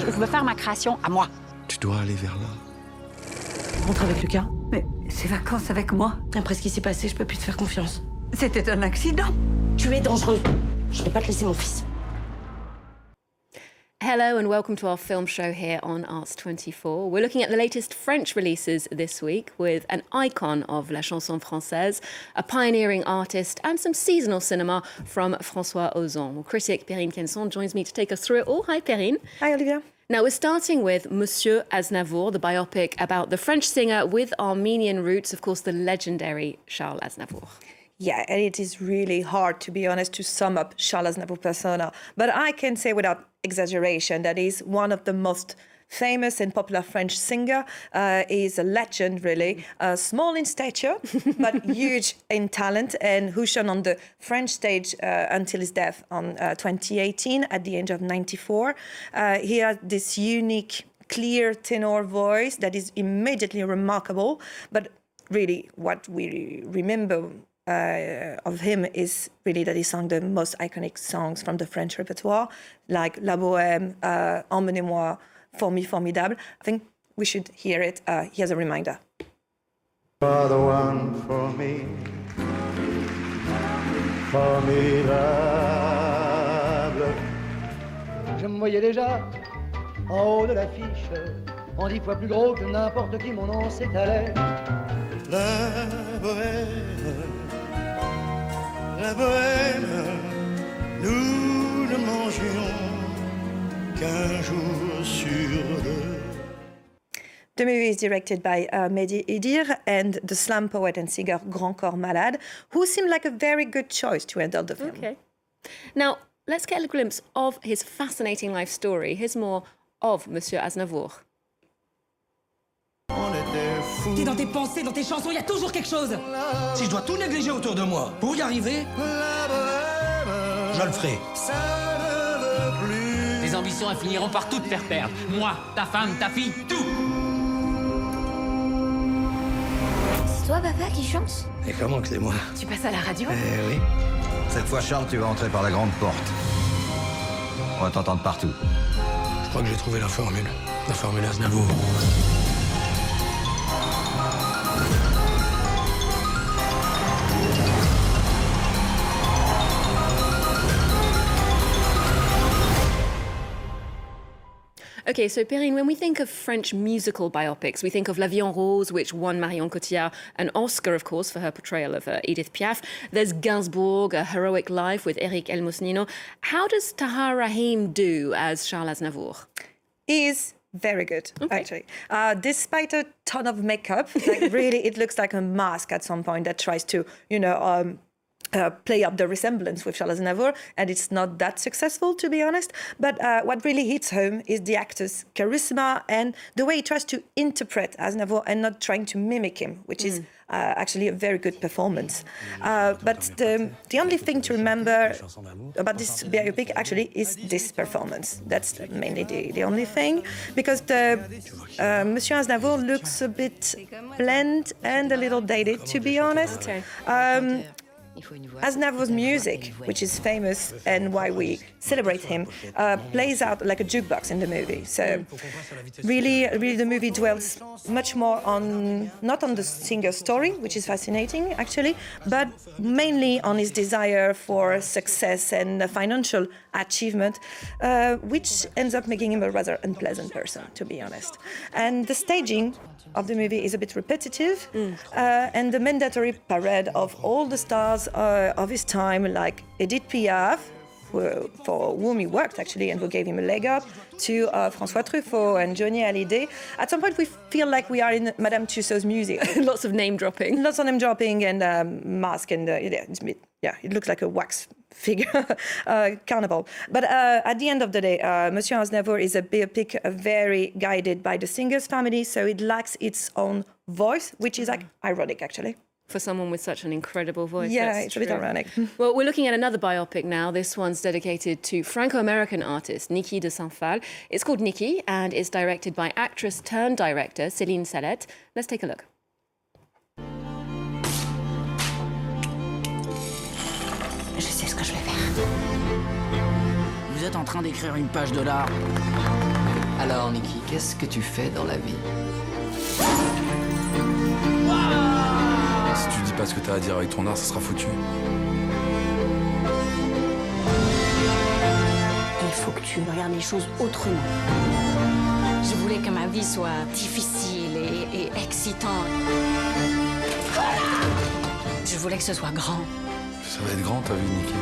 Je veux faire ma création à moi. Tu dois aller vers là. Rentre avec Lucas. Mais ces vacances avec moi, Après ce qui s'est passé, je peux plus te faire confiance. c'était un accident. Tu es dangereux. Je peux pas te laisser mon fils. Hello and welcome to our film show here on Arts 24. We're looking at the latest French releases this week with an icon of la chanson française, a pioneering artist and some seasonal cinema from François Ozon. Well, critic Perrine Quennesson joins me to take us through it all. Hi, Perrine. Hi, Olivia. Now, we're starting with Monsieur Aznavour, the biopic about the French singer with Armenian roots, of course, the legendary Charles Aznavour. Yeah, and it is really hard, to be honest, to sum up Charles Aznavour persona. But I can say without exaggeration that he's one of the most famous and popular French singer. He's a legend, really. Small in stature, but huge in talent, and who shone on the French stage until his death on 2018 at the age of 94. He has this unique, clear tenor voice that is immediately remarkable. But really, what we remember of him is really that he sang the most iconic songs from the French repertoire, like La Bohème, Emmenez-moi, For Me Formidable. I think we should hear it. Here's a reminder. You are the one for me, formidable. Je me voyais déjà en haut de l'affiche, en 10 fois plus gros que n'importe qui, mon nom s'étalait. La bohème, la bohème, nous ne mangions qu'un jour sur deux. The movie is directed by Mehdi Idir and the slam poet and singer Grand Corps Malade, who seemed like a very good choice to end the film. Okay. Now, let's get a glimpse of his fascinating life story. Here's more of Monsieur Aznavour. On était fous. T'es dans tes pensées, dans tes chansons, il y a toujours quelque chose. Si je dois tout négliger autour de moi pour y arriver, La bohème, je le ferai. ça ne veut plus. Tes ambitions, elles finiront par tout te faire perdre. Moi, ta femme, ta fille, tout. C'est toi, papa, qui chante? Et comment que c'est moi? Tu passes à la radio? Eh oui. Cette fois, Charles, tu vas entrer par la grande porte. On va t'entendre partout. Je crois que j'ai trouvé la formule Aznavour. Okay, so Perrine, when we think of French musical biopics, we think of La Vie en Rose, which won Marion Cotillard an Oscar, of course, for her portrayal of Edith Piaf. There's Gainsbourg, A Heroic Life with Eric Elmosnino. How does Tahar Rahim do as Charles Aznavour? He is very good, actually. Despite a ton of makeup, like really, it looks like a mask at some point that tries to, play up the resemblance with Charles Aznavour, and it's not that successful, to be honest. But what really hits home is the actor's charisma and the way he tries to interpret Aznavour and not trying to mimic him, which is actually a very good performance. But the only thing to remember about this biopic actually is this performance. That's mainly the only thing, because Monsieur Aznavour looks a bit bland and a little dated, to be honest. Okay. Aznavour's music, which is famous and why we celebrate him, plays out like a jukebox in the movie. So really the movie dwells much more not on the singer's story, which is fascinating actually, but mainly on his desire for success and financial achievement, which ends up making him a rather unpleasant person, to be honest. And the staging of the movie is a bit repetitive, and the mandatory parade of all the stars of his time, like Edith Piaf, for whom he worked actually and who gave him a leg up, to François Truffaut and Johnny Hallyday. At some point we feel like we are in Madame Tussauds museum. Lots of name dropping. Lots of name dropping and mask and it looks like a wax figure carnival. But at the end of the day, Monsieur Aznavour is a biopic very guided by the singer's family, so it lacks its own voice, which is ironic actually. For someone with such an incredible voice. Yeah, that's it's true. a bit ironic. Well, we're looking at another biopic now. This one's dedicated to Franco-American artist Niki de Saint Phalle. It's called Niki and it's directed by actress turned director Céline Salette. Let's take a look. Je sais ce que je vais faire. Vous êtes en train d'écrire une page de l'art Alors, Niki, qu'est-ce que tu fais dans la vie? Si tu dis pas ce que t'as à dire avec ton art, ça sera foutu. Il faut que tu regardes les choses autrement. Je voulais que ma vie soit difficile et excitante. Je voulais que ce soit grand. Ça va être grand, ta vie, Niki.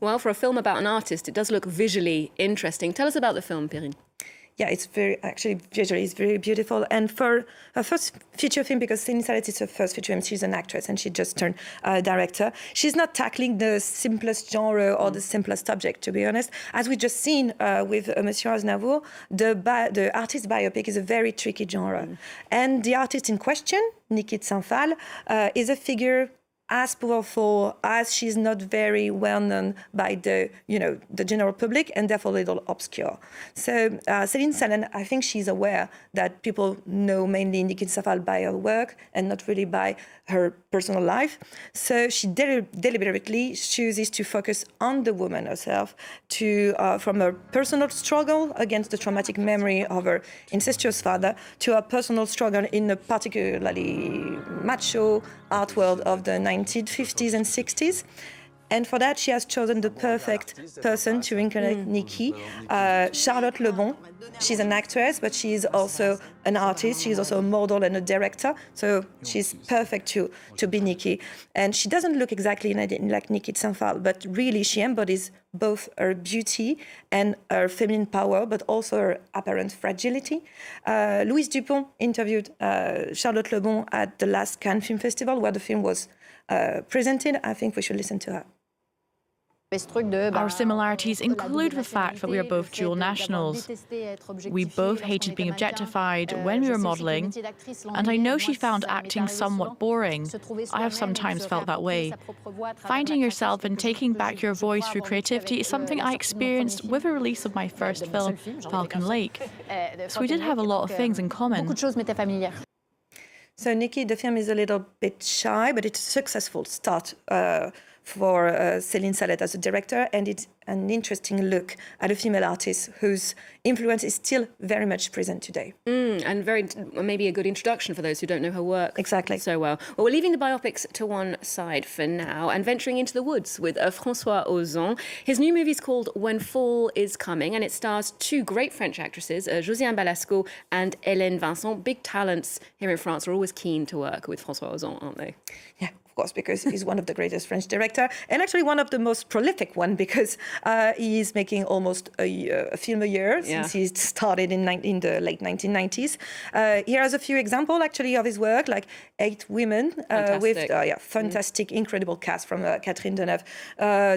Well, for a film about an artist, it does look visually interesting. Tell us about the film, Perrine. Yeah, it's visually it's very beautiful. And for her first feature film, because Céline Sallette is her first feature film, she's an actress and she just turned director. She's not tackling the simplest genre or the simplest subject, to be honest. As we just seen with Monsieur Aznavour, the artist biopic is a very tricky genre. And the artist in question, Niki de Saint Phalle, is a figure as powerful as she's not very well known by the general public and therefore a little obscure. So Céline Sallette, I think she's aware that people know mainly Niki de Saint Phalle by her work and not really by her personal life. So she deliberately chooses to focus on the woman herself, from her personal struggle against the traumatic memory of her incestuous father to her personal struggle in a particularly macho art world of the 1950s and 60s. And for that, she has chosen the perfect person to incarnate Niki, Charlotte Lebon. She's an actress, but she is also an artist. She's also a model and a director. So she's perfect to be Niki. And she doesn't look exactly like Niki de Saint Phalle, but really she embodies both her beauty and her feminine power, but also her apparent fragility. Louise Dupont interviewed Charlotte Lebon at the last Cannes Film Festival, where the film was presented. I think we should listen to her. Our similarities include the fact that we are both dual nationals. We both hated being objectified when we were modelling, and I know she found acting somewhat boring. I have sometimes felt that way. Finding yourself and taking back your voice through creativity is something I experienced with the release of my first film, Falcon Lake. So we did have a lot of things in common. So Niki, the film is a little bit shy, but it's a successful start for Céline Sallette as a director, and it's an interesting look at a female artist whose influence is still very much present today. And maybe a good introduction for those who don't know her work exactly so well. Well, we're leaving the biopics to one side for now and venturing into the woods with François Ozon. His new movie is called When Fall is Coming, and it stars two great French actresses, Josiane Balasco and Hélène Vincent. Big talents here in France are always keen to work with François Ozon, aren't they? Yeah. Of course, because he's one of the greatest French directors, and actually one of the most prolific one, because he is making almost a film a year since he started in the late 1990s. Here are a few examples, actually, of his work, like 8 Women, with fantastic, incredible cast from Catherine Deneuve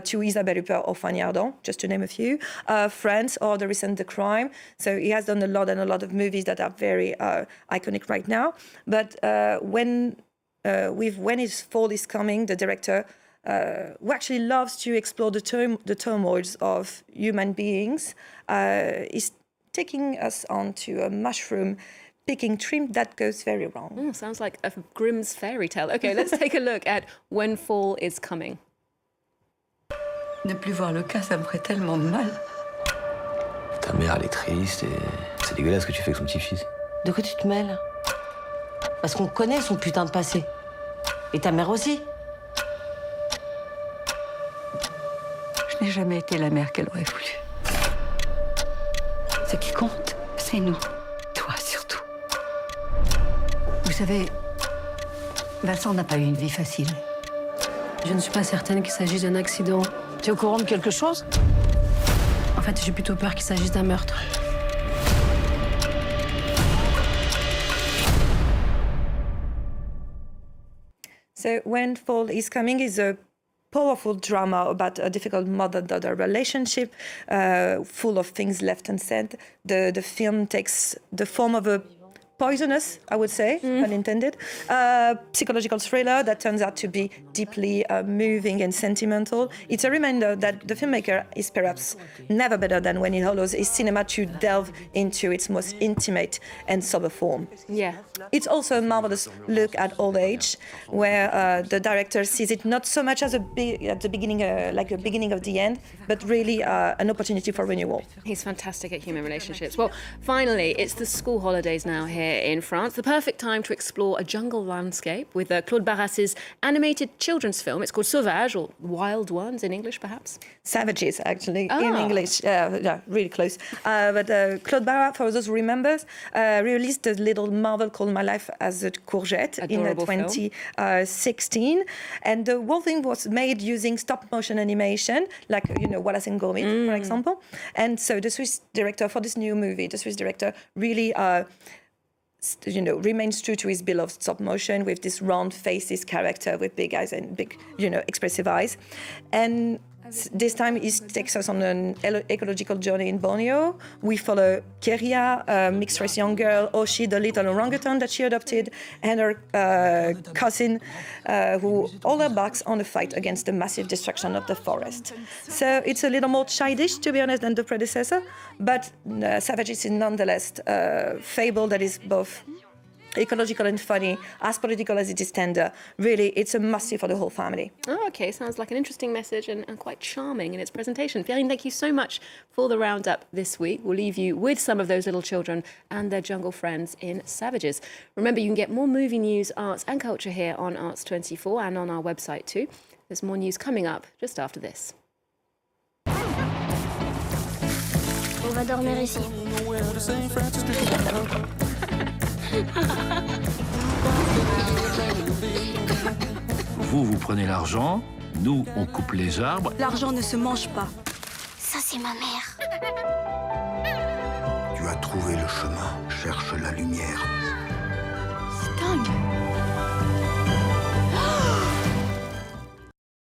to Isabelle Huppert or Fanny Ardant, just to name a few. Friends or the recent The Crime. So he has done a lot of movies that are very iconic right now. But When His Fall is Coming, the director, who actually loves to explore the turmoils of human beings, is taking us onto a mushroom-picking trip that goes very wrong. Sounds like a Grimm's fairy tale. Okay, let's take a look at When Fall is Coming. Ne plus voir le cas, ça me ferait tellement de mal. Ta mère, elle est triste et c'est dégueulasse ce que tu fais avec son petit-fils. De quoi tu te mêles? Parce qu'on connaît son putain de passé. Et ta mère aussi. Je n'ai jamais été la mère qu'elle aurait voulu. Ce qui compte, c'est nous. Toi surtout. Vous savez, Vincent n'a pas eu une vie facile. Je ne suis pas certaine qu'il s'agisse d'un accident. Tu es au courant de quelque chose? En fait, j'ai plutôt peur qu'il s'agisse d'un meurtre. So When Fall is Coming is a powerful drama about a difficult mother-daughter relationship, full of things left unsaid. The film takes the form of a poisonous, I would say, pun intended, psychological thriller that turns out to be deeply moving and sentimental. It's a reminder that the filmmaker is perhaps never better than when he allows his cinema to delve into its most intimate and sober form. Yeah. It's also a marvelous look at old age, where the director sees it not so much as at the beginning, like a beginning of the end, but really an opportunity for renewal. He's fantastic at human relationships. Well, finally, it's the school holidays now here in France. The perfect time to explore a jungle landscape with Claude Barras's animated children's film. It's called Sauvage, or Wild Ones in English, perhaps? Savages, actually, in English. Yeah, really close. But Claude Barras, for those who remember, released a little novel called My Life as a Courgette Adorable in 2016. And the whole thing was made using stop-motion animation, like, Wallace and Gromit, for example. And so the Swiss director, for this new movie, really remains true to his beloved stop motion with this round faces character with big eyes and big, expressive eyes. And this time he takes us on an ecological journey in Borneo. We follow Keria, a mixed-race young girl, Oshi, the little orangutan that she adopted, and her cousin, who all embarks on a fight against the massive destruction of the forest. So it's a little more childish, to be honest, than the predecessor, but Savages is nonetheless a fable that is both ecological and funny, as political as it is tender. Really, it's a must-see for the whole family. Oh, okay. Sounds like an interesting message and quite charming in its presentation. Perrine, thank you so much for the roundup this week. We'll leave you with some of those little children and their jungle friends in Savages. Remember, you can get more movie news, arts and culture here on Arts24 and on our website too. There's more news coming up just after this. On va dormir ici. Vous prenez l'argent, nous, on coupe les arbres. L'argent ne se mange pas. Ça, c'est ma mère. Tu as trouvé le chemin, cherche la lumière.